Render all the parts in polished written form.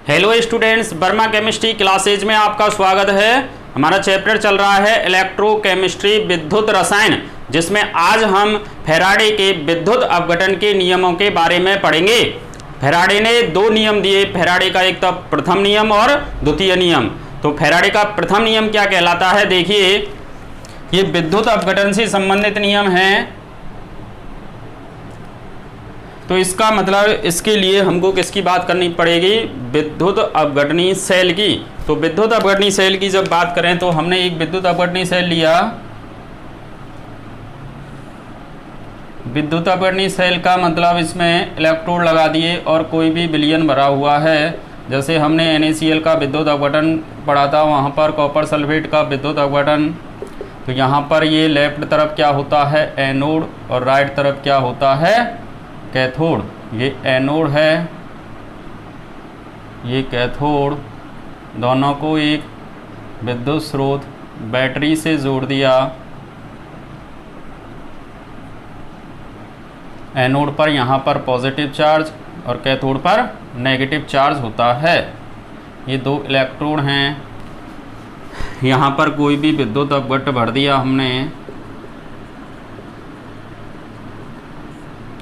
Hello students, Verma chemistry classes में आपका स्वागत है। हमारा चैप्टर चल रहा है इलेक्ट्रोकेमिस्ट्री विद्युत रसायन, जिसमें आज हम फैराडे के विद्युत अपघटन के नियमों के बारे में पढ़ेंगे। फैराडे ने दो नियम दिए, फैराडे का एक तो प्रथम नियम और द्वितीय नियम। तो फैराडे का प्रथम नियम क्या कहलाता है, देखिए ये विद्युत अपघटन से संबंधित नियम है। तो इसका मतलब इसके लिए हमको किसकी बात करनी पड़ेगी, विद्युत अपघटनी सेल की। तो विद्युत अपघटनी सेल की जब बात करें तो हमने एक विद्युत अपघटनी सेल लिया। विद्युत अपघटनी सेल का मतलब इसमें इलेक्ट्रोड लगा दिए और कोई भी विलयन भरा हुआ है। जैसे हमने NaCl का विद्युत अपघटन पढ़ा था, वहाँ पर कॉपर सल्फेट का विद्युत अपघटन। तो यहाँ पर ये लेफ्ट तरफ क्या होता है, एनोड, और राइट तरफ क्या होता है, कैथोड। ये एनोड है, ये कैथोड। दोनों को एक विद्युत स्रोत बैटरी से जोड़ दिया। एनोड पर यहाँ पर पॉजिटिव चार्ज और कैथोड पर नेगेटिव चार्ज होता है। ये दो इलेक्ट्रोड हैं। यहाँ पर कोई भी विद्युत अपघट्ट भर दिया हमने,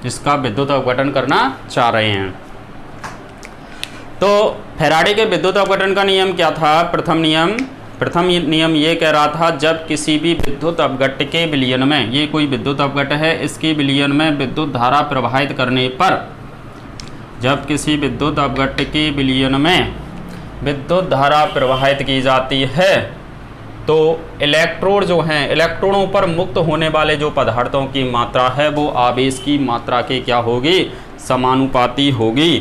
जिसका विद्युत अपघटन करना चाह रहे हैं। तो फैराडे के विद्युत अपघटन का नियम क्या था, प्रथम नियम ये कह रहा था, जब किसी भी विद्युत अपघट्ट के विलयन में, ये कोई विद्युत अपघट्ट है, इसके विलयन में विद्युत धारा प्रवाहित करने पर, जब किसी विद्युत अपघट्ट के विलयन में विद्युत धारा प्रवाहित की जाती है तो इलेक्ट्रोड जो हैं, इलेक्ट्रॉनों पर मुक्त होने वाले जो पदार्थों की मात्रा है वो आवेश की मात्रा के क्या होगी, समानुपाती होगी।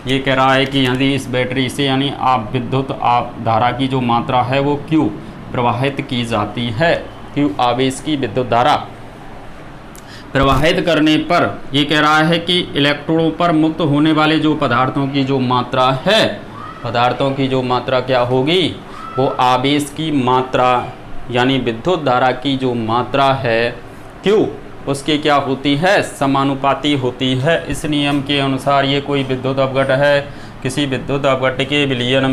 ये कह रहा है कि यदि इस बैटरी से यानी विद्युत धारा की जो मात्रा है वो Q प्रवाहित की जाती है, Q आवेश की विद्युत धारा प्रवाहित करने पर, ये कह रहा है कि इलेक्ट्रॉनों पर मुक्त होने वाले जो पदार्थों की जो मात्रा है, पदार्थों की जो मात्रा क्या होगी, वो आवेश की मात्रा यानी विद्युत धारा की जो मात्रा है Q, उसके क्या होती है, समानुपाती होती है। इस नियम के अनुसार ये कोई विद्युत अपघट्ट है, किसी विद्युत अपघट्ट के विलयन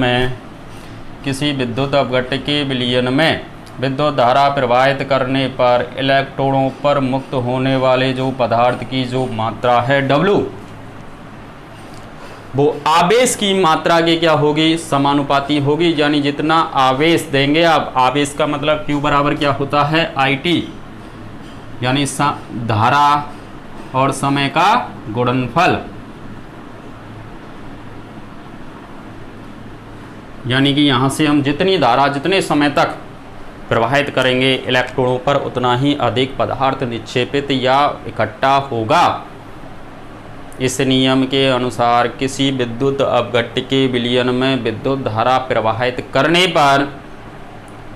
में विद्युत धारा प्रवाहित करने पर इलेक्ट्रॉनों पर मुक्त होने वाले जो पदार्थ की जो मात्रा है W, वो आवेश की मात्रा के क्या होगी, समानुपाती होगी। यानी जितना आवेश देंगे आप, आवेश का मतलब Q बराबर क्या होता है, IT, यानी धारा और समय का गुणनफल। यानी कि यहाँ से हम जितनी धारा जितने समय तक प्रवाहित करेंगे इलेक्ट्रॉनों पर, उतना ही अधिक पदार्थ निक्षेपित या इकट्ठा होगा। इस नियम के अनुसार किसी विद्युत अपघट्ट के विलयन में विद्युत धारा प्रवाहित करने पर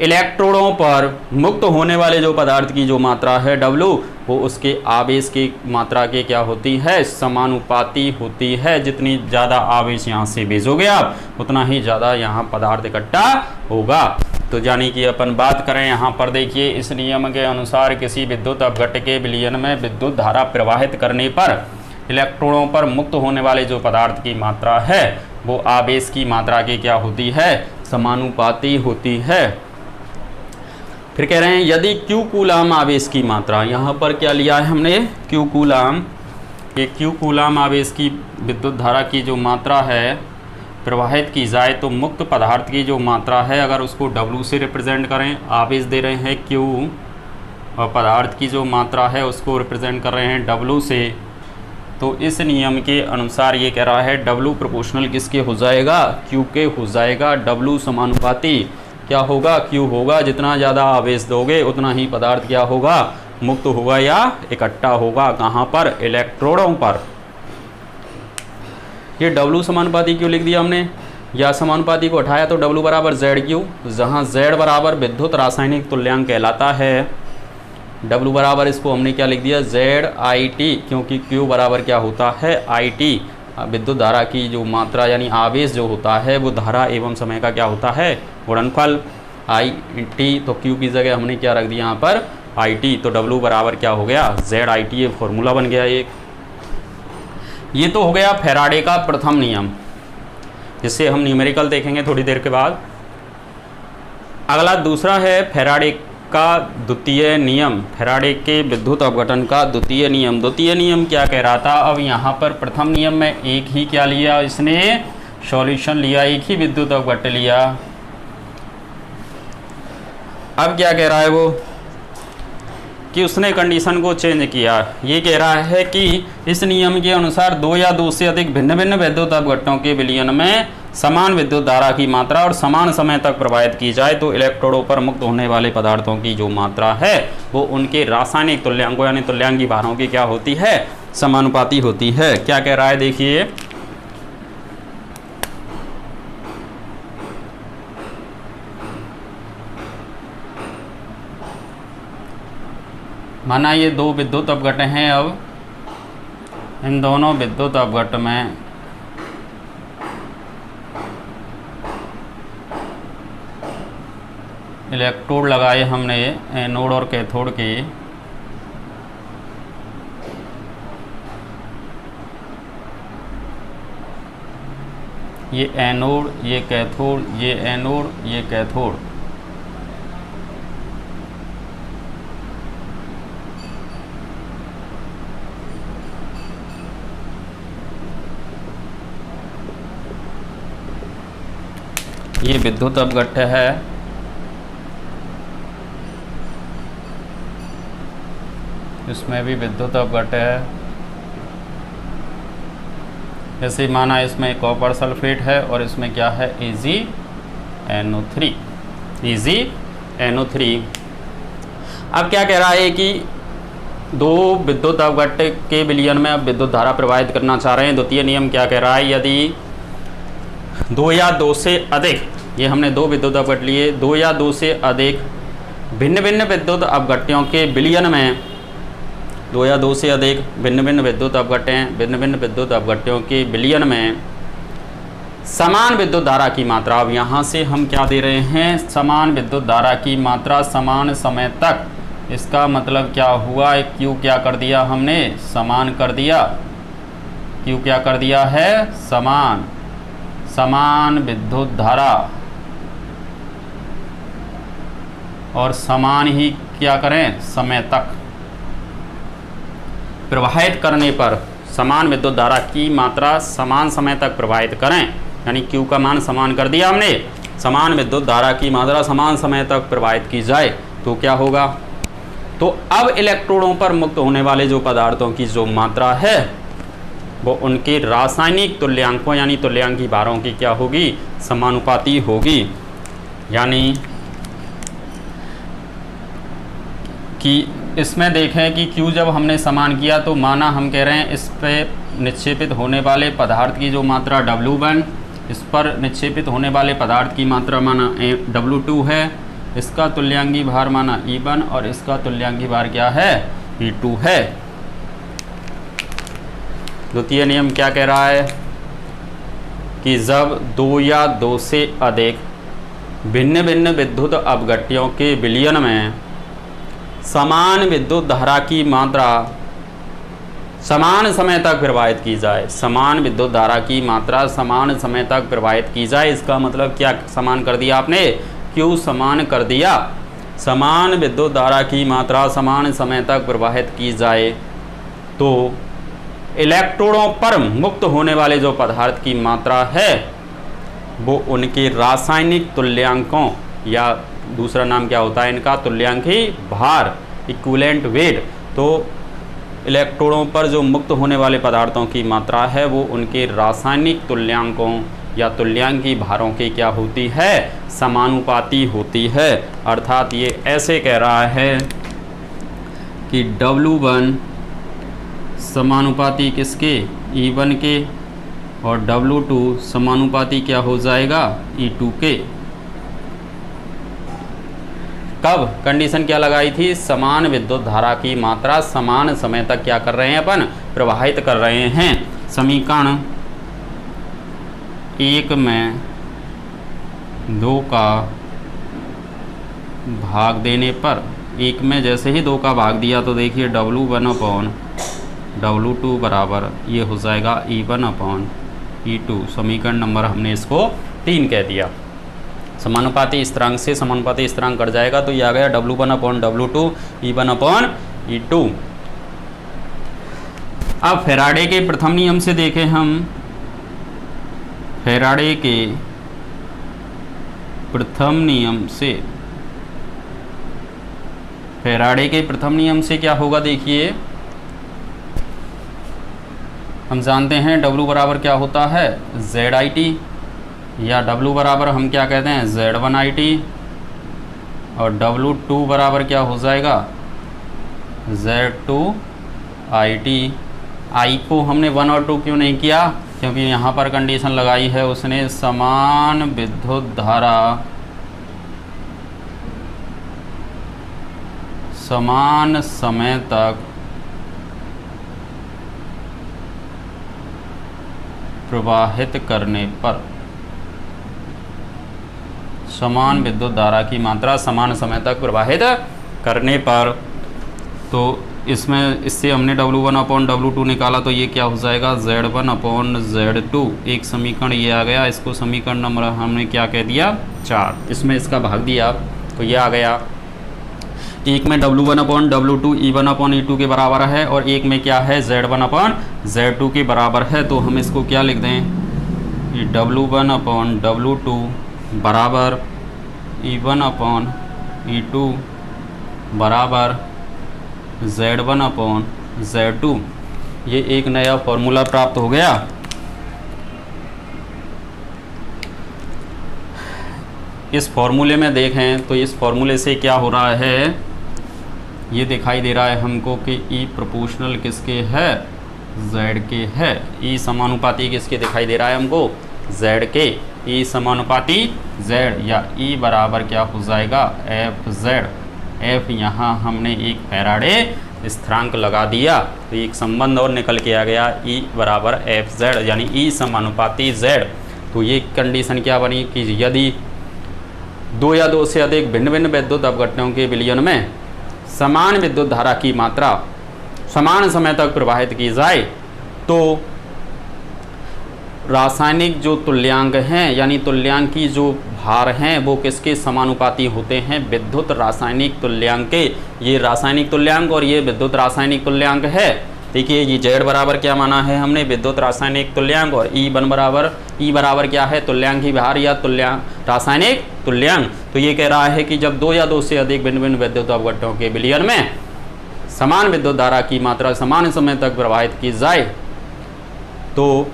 इलेक्ट्रोडों पर मुक्त होने वाले जो पदार्थ की जो मात्रा है W, वो उसके आवेश की मात्रा के क्या होती है, समानुपाती होती है। जितनी ज़्यादा आवेश यहाँ से भेजोगे आप, उतना ही ज़्यादा यहाँ पदार्थ इकट्ठा होगा। तो यानी कि अपन बात करें यहाँ पर, देखिए इस नियम के अनुसार किसी विद्युत अपघट्ट के विलयन में विद्युत धारा प्रवाहित करने पर इलेक्ट्रॉनों पर मुक्त होने वाले जो पदार्थ की मात्रा है वो आवेश की मात्रा की क्या होती है, समानुपाती होती है। फिर कह रहे हैं यदि Q कूलाम आवेश की मात्रा, यहाँ पर क्या लिया है हमने, Q कूलाम, ये Q कूलाम आवेश की विद्युत धारा की जो मात्रा है प्रवाहित की जाए तो मुक्त पदार्थ की जो मात्रा है, अगर उसको W से रिप्रेजेंट करें, आवेश दे रहे हैं Q और पदार्थ की जो मात्रा है उसको रिप्रेजेंट कर रहे हैं W से, तो इस नियम के अनुसार ये कह रहा है W प्रोपोर्शनल किसके हो जाएगा, Q के हो जाएगा। W समानुपाती क्या होगा, Q होगा। जितना ज़्यादा आवेश दोगे उतना ही पदार्थ क्या होगा, मुक्त होगा या इकट्ठा होगा। कहाँ पर, इलेक्ट्रोडों पर। ये W समानुपाती क्यों लिख दिया हमने, या समानुपाती को हटाया तो W बराबर ZQ, जहाँ Z बराबर विद्युत रासायनिक तुल्यांक कहलाता है। W बराबर इसको हमने क्या लिख दिया, ZIT, क्योंकि Q बराबर क्या होता है, IT, विद्युत धारा की जो मात्रा यानी आवेश जो होता है वो धारा एवं समय का क्या होता है, गुणनफल। IT, तो Q की जगह हमने क्या रख दिया यहाँ पर, IT, तो W बराबर क्या हो गया, ZIT। ये फॉर्मूला बन गया एक। ये तो हो गया फैराडे का प्रथम नियम। जिससे हम न्यूमेरिकल देखेंगे थोड़ी देर के बाद। अगला दूसरा है फैराडे का द्वितीय नियम, फैराडे के विद्युत अपघटन का द्वितीय नियम। द्वितीय नियम क्या कह रहा था? अब यहाँ पर प्रथम नियम में एक ही क्या लिया इसने, सॉल्यूशन लिया, एक ही विद्युत अपघट्य लिया। अब क्या कह रहा है वो कि उसने कंडीशन को चेंज किया। ये कह रहा है कि इस नियम के अनुसार 2 या 2 से अधिक भिन्न भिन्न विद्युत अपघट्टों के विलयन में समान विद्युत धारा की मात्रा और समान समय तक प्रवाहित की जाए तो इलेक्ट्रोडों पर मुक्त होने वाले पदार्थों की जो मात्रा है वो उनके रासायनिक तुल्यांकों यानी तुल्यांकी भारों की क्या होती है, समानुपाती होती है। क्या कह रहा है देखिए, माना ये 2 विद्युत अपघट्ट हैं। अब इन दोनों विद्युत अपघट्ट में इलेक्ट्रोड लगाए हमने एनोड और कैथोड के। ये एनोड, ये कैथोड, ये एनोड, ये कैथोड। ये विद्युत अपघट्ट है। इसमें भी विद्युत अपघट्ट है। जैसे माना इसमें कॉपर सल्फेट है और इसमें क्या है, AgNO3, AgNO3। अब क्या कह रहा है कि 2 विद्युत अपघट्ट के विलयन में अब विद्युत धारा प्रवाहित करना चाह रहे हैं। द्वितीय नियम क्या कह रहा है, यदि 2 या 2 से अधिक, ये हमने 2 विद्युत अपघट्ट लिए, 2 या 2 से अधिक भिन्न भिन्न विद्युत अपघट्टों के विलयन में, 2 या 2 से अधिक भिन्न भिन्न विद्युत अपघट्टें, भिन्न भिन्न विद्युत अपघट्टों के विलयन में समान विद्युत धारा की मात्रा। अब यहाँ से हम क्या दे रहे हैं, समान विद्युत धारा की मात्रा समान समय तक। इसका मतलब क्या हुआ, क्यू क्या कर दिया हमने, समान कर दिया। क्यू क्या कर दिया है, समान विद्युत धारा, और समान ही क्या करें, समय तक प्रवाहित करने पर समान विद्युत धारा की मात्रा समान समय तक प्रवाहित करें, यानी Q का मान समान कर दिया हमने। समान विद्युत धारा की मात्रा समान समय तक प्रवाहित की जाए तो क्या होगा, तो अब इलेक्ट्रोडों पर मुक्त होने वाले जो पदार्थों की जो मात्रा है वो उनके रासायनिक तुल्यांकों यानी तुल्यांकी भारों की क्या होगी, समानुपाती होगी। यानी कि इसमें देखें कि Q जब हमने समान किया तो माना हम कह रहे हैं इस पे निक्षेपित होने वाले पदार्थ की जो मात्रा W1, इस पर निक्षेपित होने वाले पदार्थ की मात्रा माना W2 है, इसका तुल्यांकी भार माना E1 और इसका तुल्यांकी भार क्या है, E2 है। द्वितीय नियम क्या कह रहा है कि जब 2 या 2 से अधिक भिन्न भिन्न विद्युत अपघट्यों के विलयन में समान विद्युत धारा की मात्रा समान समय तक प्रवाहित की जाए, समान विद्युत धारा की मात्रा समान समय तक प्रवाहित की जाए। इसका मतलब क्या समान कर दिया आपने, क्यों समान कर दिया, समान विद्युत धारा की मात्रा समान समय तक प्रवाहित की जाए तो इलेक्ट्रोडों पर मुक्त होने वाले जो पदार्थ की मात्रा है वो उनके रासायनिक तुल्यांकों या दूसरा नाम क्या होता है इनका, तुल्यांकी भार, इक्विवेलेंट वेट। तो इलेक्ट्रोडों पर जो मुक्त होने वाले पदार्थों की मात्रा है वो उनके रासायनिक तुल्यांकों या तुल्यांकी भारों की क्या होती है, समानुपाती होती है। अर्थात ये ऐसे कह रहा है कि W1 समानुपाती किसके, E1 के, और W2 समानुपाती क्या हो जाएगा, E2 के। कब कंडीशन क्या लगाई थी, समान विद्युत धारा की मात्रा समान समय तक क्या कर रहे हैं अपन, प्रवाहित कर रहे हैं। समीकरण 1 में 2 का भाग देने पर, 1 में जैसे ही 2 का भाग दिया तो देखिए W1/W2 बराबर ये हो जाएगा E1/ E2, समीकरण नंबर हमने इसको 3 कह दिया। समानुपाती स्थिरांक से समानुपाती स्थिरांक कट जाएगा तो ये आ गया W1/W2 E1/E2। अब फैराडे के प्रथम नियम से देखें हम, फैराडे के प्रथम नियम से, फैराडे के प्रथम नियम से क्या होगा, देखिए हम जानते हैं W बराबर क्या होता है ZIT, या W बराबर हम क्या कहते हैं Z1IT, और W2 बराबर क्या हो जाएगा Z2IT। I को हमने 1 और 2 क्यों नहीं किया, क्योंकि यहाँ पर कंडीशन लगाई है उसने समान विद्युत धारा समान समय तक प्रवाहित करने पर, समान विद्युत धारा की मात्रा समान समय तक प्रवाहित करने पर। तो इसमें इससे हमने W1/W2 निकाला तो ये क्या हो जाएगा Z1/Z2। एक समीकरण ये आ गया, इसको समीकरण नंबर हमने क्या कह दिया 4। इसमें इसका भाग दिया तो ये आ गया। एक में W1/W2 E1/E2 के बराबर है और एक में क्या है Z1/Z2 के बराबर है। तो हम इसको क्या लिख दें, ये W1/W2 बराबर E1/E2 बराबर Z1/Z2। ये एक नया फॉर्मूला प्राप्त हो गया। इस फॉर्मूले में देखें तो इस फॉर्मूले से क्या हो रहा है, ये दिखाई दे रहा है हमको कि E प्रोपोर्शनल किसके है Z के है। E समानुपाती किसके दिखाई दे रहा है हमको Z के। E समानुपाती Z, या E बराबर क्या हो जाएगा FZ। F यहाँ हमने एक फैराडे स्थिरांक लगा दिया तो एक संबंध और निकल के आ गया E बराबर FZ, यानी E समानुपाती Z। तो ये कंडीशन क्या बनी कि यदि 2 या 2 से अधिक भिन्न भिन्न विद्युत अपघटनों के विलयन में समान विद्युत धारा की मात्रा समान समय तक प्रवाहित की जाए तो रासायनिक जो तुल्यांक हैं, यानी तुल्यांक की जो भार हैं वो किसके समानुपाती होते हैं विद्युत रासायनिक तुल्यांक के। ये रासायनिक तुल्यांक और ये विद्युत रासायनिक तुल्यांक है। देखिए ये Z बराबर क्या माना है हमने विद्युत रासायनिक तुल्यांक, और E बराबर क्या है तुल्यांक ही भार या तुल्यांक रासायनिक तुल्यांक। तो ये कह रहा है कि जब 2 या 2 से अधिक भिन्न भिन्न विद्युत अपघटनों के विलयन में समान विद्युत धारा की मात्रा समान समय तक प्रवाहित की जाए तो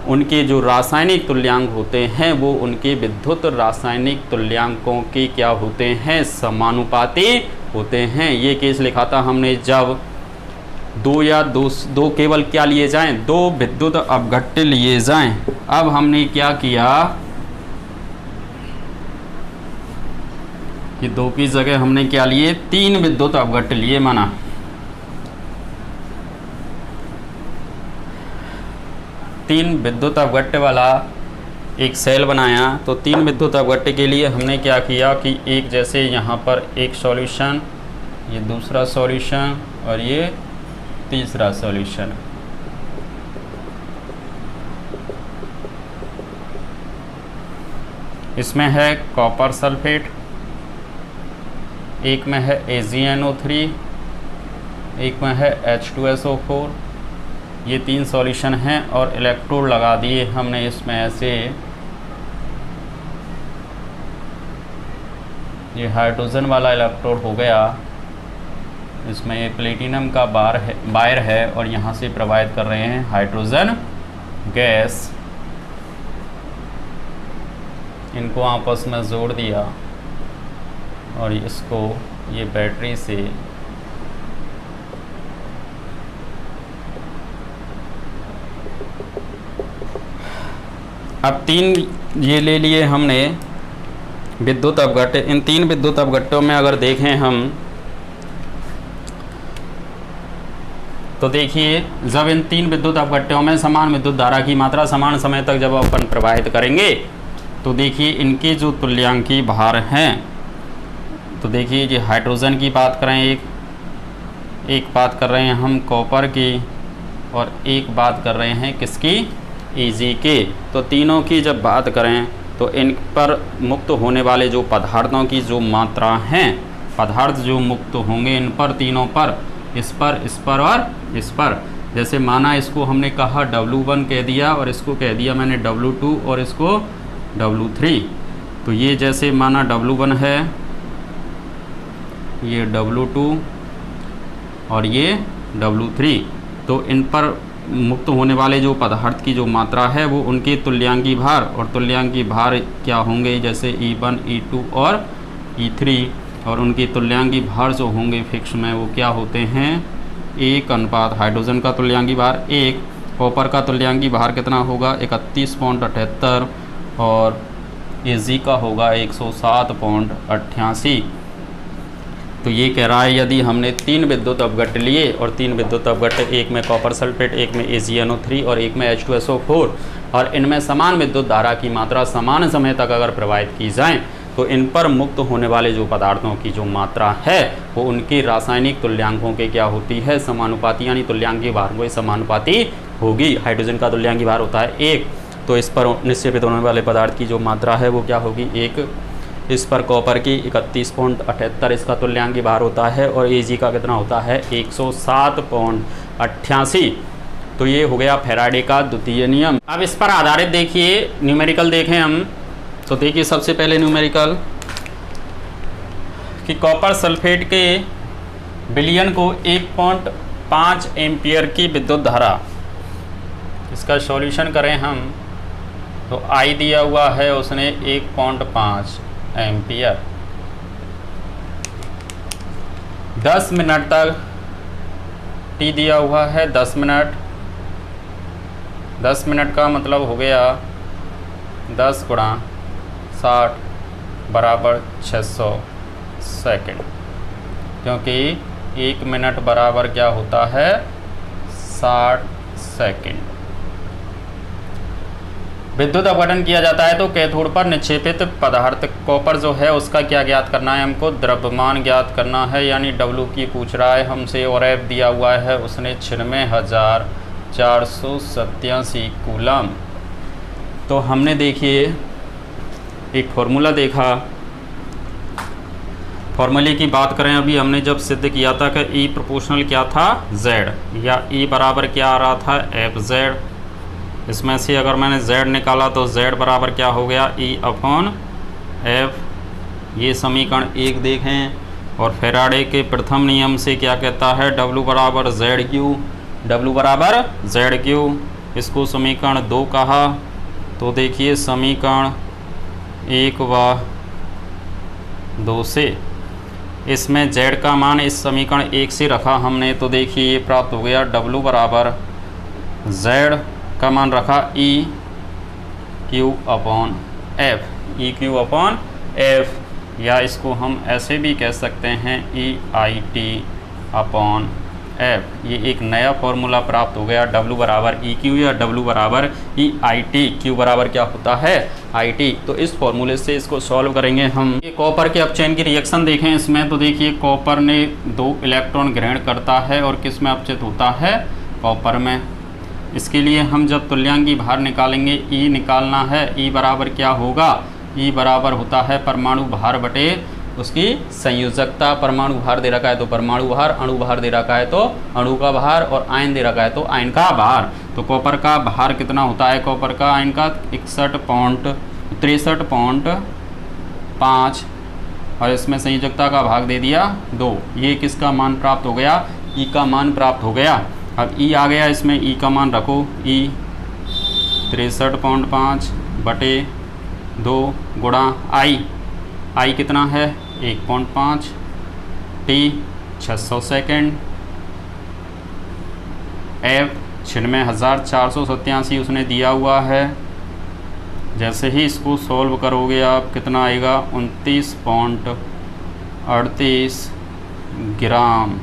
उनके जो रासायनिक तुल्यांक होते हैं वो उनके विद्युत रासायनिक तुल्यांकों के क्या होते हैं समानुपाती होते हैं। ये केस लिखा था हमने जब 2 या 2 केवल क्या लिए जाएं 2 विद्युत अपघट्य लिए जाएं। अब हमने क्या किया कि 2 की जगह हमने क्या लिए 3 विद्युत अपघट्य लिए माना। तीन विद्युत अपघट्य वाला एक सेल बनाया। तो 3 विद्युत अपघट्य के लिए हमने क्या किया कि एक जैसे यहाँ पर एक सॉल्यूशन, ये दूसरा सॉल्यूशन और ये तीसरा सॉल्यूशन। इसमें है कॉपर सल्फेट, एक में है AgNO3, एक में है H2SO4। ये 3 सॉल्यूशन हैं और इलेक्ट्रोड लगा दिए हमने इसमें ऐसे। ये हाइड्रोजन वाला इलेक्ट्रोड हो गया। इसमें ये प्लेटिनम का वायर है और यहाँ से प्रवाहित कर रहे हैं हाइड्रोजन गैस। इनको आपस में जोड़ दिया और इसको ये बैटरी से अब 3 ये ले लिए हमने विद्युत अपघट्य। इन 3 विद्युत अपघट्यों में अगर देखें हम तो देखिए जब इन 3 विद्युत अपघट्यों में समान विद्युत धारा की मात्रा समान समय तक जब अपन प्रवाहित करेंगे तो देखिए इनके जो तुल्यांकी भार हैं, तो देखिए ये हाइड्रोजन की बात करें एक बात कर रहे हैं हम कॉपर की और एक बात कर रहे हैं किसकी Ag के। तो तीनों की जब बात करें तो इन पर मुक्त होने वाले जो पदार्थों की जो मात्रा हैं, पदार्थ जो मुक्त होंगे इन पर, तीनों पर, इस पर और इस पर। जैसे माना इसको हमने कहा W1 कह दिया और इसको कह दिया मैंने W2 और इसको W3। तो ये जैसे माना W1 है, ये W2 और ये W3। तो इन पर मुक्त होने वाले जो पदार्थ की जो मात्रा है वो उनके तुल्यांकी भार, और तुल्यांकी भार क्या होंगे, जैसे E1, E2 और E3। और उनके तुल्यांकी भार जो होंगे फिक्स में वो क्या होते हैं, 1 अनुपात हाइड्रोजन का तुल्यांकी भार 1, कॉपर का तुल्यांकी भार कितना होगा 31.78 और Ag का होगा 107.88। तो ये कह रहा है यदि हमने 3 विद्युत अपघट्ट लिए और 3 विद्युत अपघट्ट, एक में कॉपर सल्फेट, एक में AgNO3 और एक में H2SO4, और इनमें समान विद्युत धारा की मात्रा समान समय तक अगर प्रवाहित की जाए तो इन पर मुक्त होने वाले जो पदार्थों की जो मात्रा है वो उनकी रासायनिक तुल्यांकों के क्या होती है, समानुपाती, यानी तुल्यांकी भार वो समानुपाती होगी। हाइड्रोजन का तुल्यांकी भार होता है 1, तो इस पर निक्षेपित होने वाले पदार्थ की जो मात्रा है वो क्या होगी 1। इस पर कॉपर की 31.78 इसका तुल्यांकी भार होता है और Ag का कितना होता है 107.88। तो ये हो गया फैराडे का द्वितीय नियम। अब इस पर आधारित देखिए न्यूमेरिकल देखें हम, तो देखिए सबसे पहले न्यूमेरिकल कि कॉपर सल्फेट के विलयन को 1.5 एम्पियर की विद्युत धारा, इसका सॉल्यूशन करें हम तो I दिया हुआ है उसने 1.5 एम्पियर, 10 मिनट तक T दिया हुआ है 10 मिनट। 10 मिनट का मतलब हो गया 10 गुणा 60 बराबर 600 सेकंड, क्योंकि 1 मिनट बराबर क्या होता है 60 सेकंड। विद्युत अपघटन किया जाता है तो कैथोड पर निक्षेपित पदार्थ कॉपर जो है उसका क्या ज्ञात करना है, हमको द्रव्यमान ज्ञात करना है, यानी W की पूछ रहा है हमसे, और F दिया हुआ है उसने 96,487 कूलम। तो हमने देखिए एक फॉर्मूला देखा, फॉर्मूले की बात करें अभी हमने जब सिद्ध किया था कि E प्रोपोर्शनल क्या था Z, या E बराबर क्या आ रहा था FZ। इसमें से अगर मैंने Z निकाला तो Z बराबर क्या हो गया E/F। ये समीकरण 1 देखें। और फैराडे के प्रथम नियम से क्या कहता है W बराबर ZQ, W बराबर ZQ। इसको समीकरण 2 कहा। तो देखिए समीकरण 1 व 2 से इसमें Z का मान इस समीकरण 1 से रखा हमने, तो देखिए ये प्राप्त हो गया W बराबर Z का मान रखा EQ/F, EQ/F, या इसको हम ऐसे भी कह सकते हैं EIT/F। ये एक नया फॉर्मूला प्राप्त हो गया W बराबर EQ या W बराबर EIT। Q बराबर क्या होता है IT। तो इस फॉर्मूले से इसको सॉल्व करेंगे हम। ये कॉपर के अपचयन की रिएक्शन देखें इसमें, तो देखिए कॉपर ने 2 इलेक्ट्रॉन ग्रहण करता है और किस में अपचित होता है कॉपर में। इसके लिए हम जब तुल्यांकी भार निकालेंगे E निकालना है। E बराबर क्या होगा, E बराबर होता है परमाणु भार बटे उसकी संयोजकता। परमाणु भार दे रखा है तो परमाणु भार, अणु भार दे रखा है तो अणु का भार, और आयन दे रखा है तो आयन का भार। तो कॉपर का भार कितना होता है, कॉपर का आयन का 63.5, और इसमें संयोजकता का भाग दे दिया 2। ये किसका मान प्राप्त हो गया, E का मान प्राप्त हो गया। अब E आ गया, इसमें E का मान रखो, E 63.5 बटे 2 गुणा I कितना है 1.5, T 600 सेकेंड, F 96,487 उसने दिया हुआ है। जैसे ही इसको सॉल्व करोगे आप कितना आएगा 29.38 ग्राम।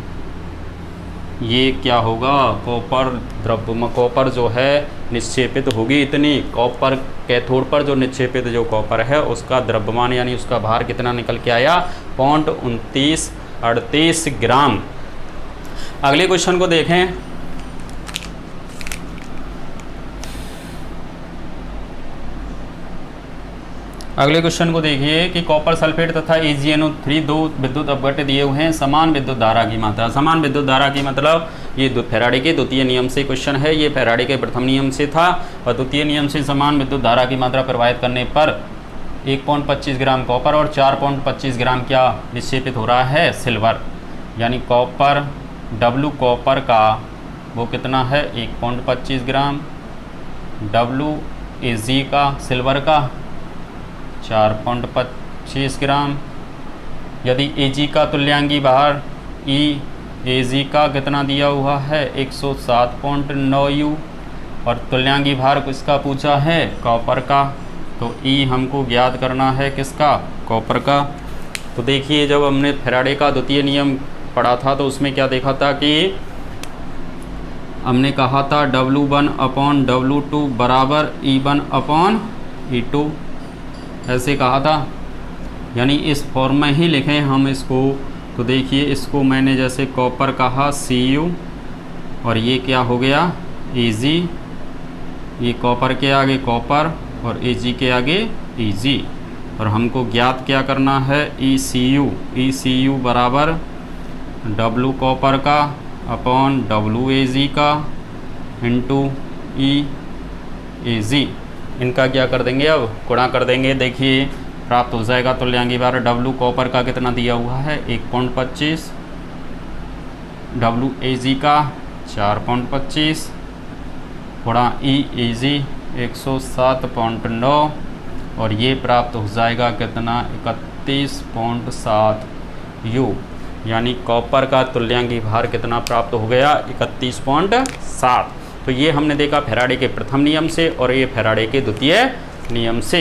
ये क्या होगा, कॉपर जो है निक्षेपित होगी इतनी। कॉपर कैथोड पर जो निक्षेपित जो कॉपर है उसका द्रव्यमान यानी उसका भार कितना निकल के आया 0.2938 ग्राम। अगले क्वेश्चन को देखें। अगले क्वेश्चन को देखिए कि कॉपर सल्फेट तथा AgNO3 दो विद्युत अपघट्य दिए हुए हैं, समान विद्युत धारा की मात्रा। समान विद्युत धारा की मतलब ये फैराडे के द्वितीय नियम से क्वेश्चन है, ये फैराडे के प्रथम नियम से था और द्वितीय नियम से समान विद्युत धारा की मात्रा प्रवाहित करने पर 1.25 ग्राम कॉपर और 4.25 ग्राम क्या निक्षेपित हो रहा है, सिल्वर। यानी कॉपर W कॉपर का वो कितना है 1.25 ग्राम, W Ag का सिल्वर का 4.25 ग्राम। यदि Ag का तुल्यांगी भार Ag का कितना दिया हुआ है 107.9 U और तुल्यांगी भार किसका पूछा है, कॉपर का। तो E हमको ज्ञात करना है किसका, कॉपर का। तो देखिए जब हमने फैराडे का द्वितीय नियम पढ़ा था तो उसमें क्या देखा था कि हमने कहा था W1/W2 बराबर E1/E2 ऐसे कहा था, यानी इस फॉर्म में ही लिखें हम इसको। तो देखिए इसको मैंने जैसे कॉपर कहा Cu और ये क्या हो गया Ag, ये कॉपर के आगे कॉपर और Ag के आगे Ag। और हमको ज्ञात क्या करना है ECU बराबर W कॉपर का अपॉन W Ag का इंटू Ag। इनका क्या कर देंगे, अब गुणा कर देंगे। देखिए प्राप्त हो जाएगा तुल्यांगी भार W कॉपर का कितना दिया हुआ है 1.25, W Ag का 4.25 गुणा Ag 107.9 और ये प्राप्त हो जाएगा कितना 31.7 U। यानी कॉपर का तुल्यांगी भार कितना प्राप्त हो गया 31.7। तो ये हमने देखा फैराडे के प्रथम नियम से और ये फैराडे के द्वितीय नियम से।